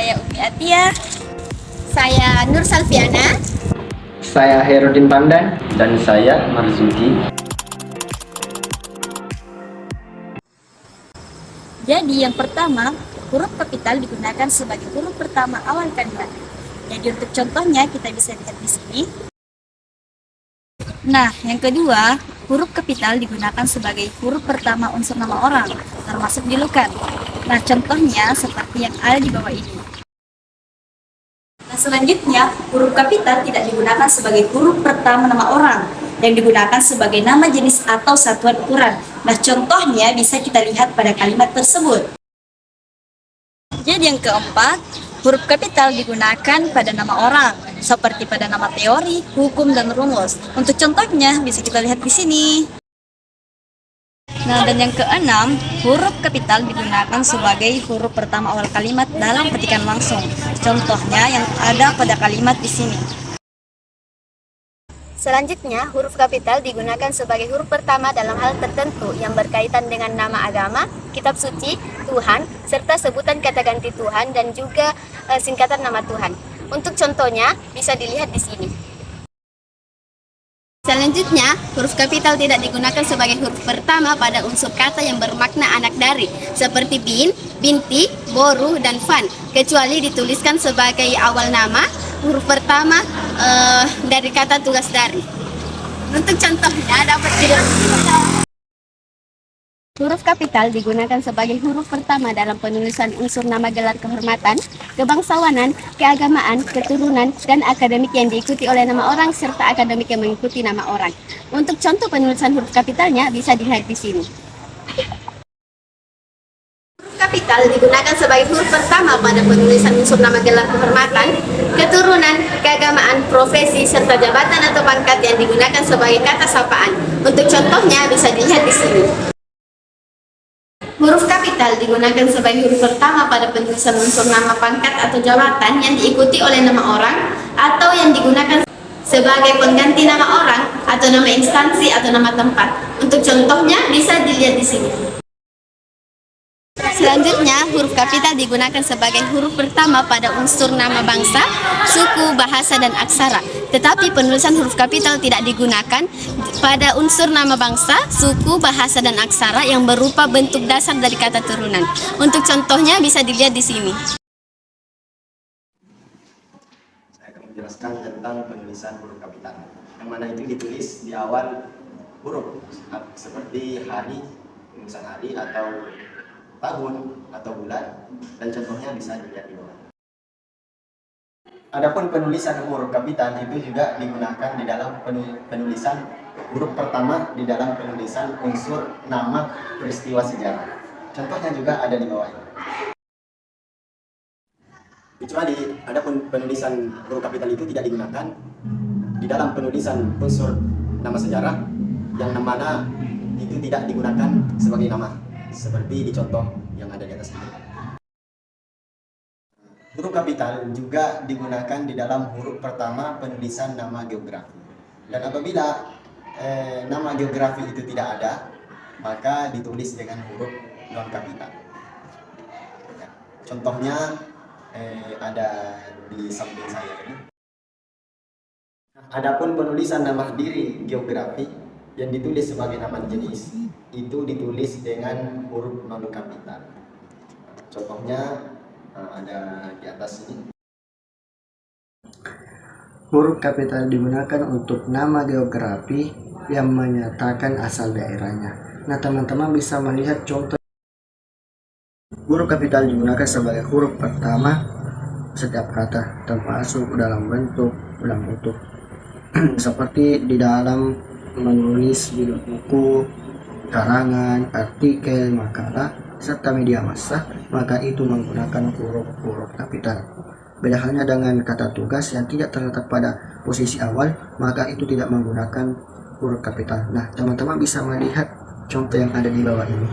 Saya Umi Atia. Saya Nur Salviana. Saya Herudin Pandan. Dan saya Marzuki. Jadi yang pertama, huruf kapital digunakan sebagai huruf pertama awal kalimat. Jadi untuk contohnya kita bisa lihat di sini. Nah, yang kedua, huruf kapital digunakan sebagai huruf pertama unsur nama orang, termasuk julukan. Nah, contohnya seperti yang ada di bawah ini. Nah, selanjutnya, huruf kapital tidak digunakan sebagai huruf pertama nama orang, yang digunakan sebagai nama jenis atau satuan ukuran. Nah, contohnya bisa kita lihat pada kalimat tersebut. Jadi yang keempat, huruf kapital digunakan pada nama orang, seperti pada nama teori, hukum, dan rumus. Untuk contohnya bisa kita lihat di sini. Nah, dan yang keenam, huruf kapital digunakan sebagai huruf pertama awal kalimat dalam petikan langsung. Contohnya yang ada pada kalimat di sini. Selanjutnya, huruf kapital digunakan sebagai huruf pertama dalam hal tertentu yang berkaitan dengan nama agama, kitab suci, Tuhan, serta sebutan kata ganti Tuhan dan juga singkatan nama Tuhan. Untuk contohnya bisa dilihat di sini. Selanjutnya, huruf kapital tidak digunakan sebagai huruf pertama pada unsur kata yang bermakna anak dari, seperti bin, binti, boru, dan fan, kecuali dituliskan sebagai awal nama, huruf pertama dari kata tugas dari. Untuk contohnya dapat dilihat. Huruf kapital digunakan sebagai huruf pertama dalam penulisan unsur nama gelar kehormatan, kebangsawanan, keagamaan, keturunan, dan akademik yang diikuti oleh nama orang serta akademik yang mengikuti nama orang. Untuk contoh penulisan huruf kapitalnya bisa dilihat di sini. Kapital digunakan sebagai huruf pertama pada penulisan unsur nama gelar kehormatan, keturunan, keagamaan, profesi, serta jabatan atau pangkat yang digunakan sebagai kata sapaan. Untuk contohnya bisa dilihat di sini. Huruf kapital digunakan sebagai huruf pertama pada penulisan unsur nama pangkat atau jabatan yang diikuti oleh nama orang atau yang digunakan sebagai pengganti nama orang atau nama instansi atau nama tempat. Untuk contohnya bisa dilihat di sini. Selanjutnya, huruf kapital digunakan sebagai huruf pertama pada unsur nama bangsa, suku, bahasa, dan aksara. Tetapi penulisan huruf kapital tidak digunakan pada unsur nama bangsa, suku, bahasa, dan aksara yang berupa bentuk dasar dari kata turunan. Untuk contohnya bisa dilihat di sini. Saya akan menjelaskan tentang penulisan huruf kapital, yang mana itu ditulis di awal huruf, seperti hari, penulisan hari atau tahun atau bulan, dan contohnya bisa dilihat di bawah. Adapun penulisan huruf kapital itu juga digunakan di dalam penulisan huruf pertama di dalam penulisan unsur nama peristiwa sejarah. Contohnya juga ada di bawah ini. Kecuali adapun penulisan huruf kapital itu tidak digunakan di dalam penulisan unsur nama sejarah yang mana itu tidak digunakan sebagai nama, seperti di contoh yang ada di atas ini. Huruf kapital juga digunakan di dalam huruf pertama penulisan nama geografi. Dan apabila nama geografi itu tidak ada, maka ditulis dengan huruf non kapital. Contohnya ada di samping saya ini. Adapun penulisan nama diri geografi yang ditulis sebagai nama jenis itu ditulis dengan huruf non kapital. Contohnya ada di atas ini. Huruf kapital digunakan untuk nama geografi yang menyatakan asal daerahnya. Nah, teman-teman bisa melihat contoh. Huruf kapital digunakan sebagai huruf pertama setiap kata, termasuk dalam bentuk ulang utuh. Seperti di dalam menulis judul buku, karangan, artikel, makalah, serta media massa, maka itu menggunakan huruf-huruf kapital. Beda halnya dengan kata tugas yang tidak terletak pada posisi awal, maka itu tidak menggunakan huruf kapital. Nah, teman-teman bisa melihat contoh yang ada di bawah ini.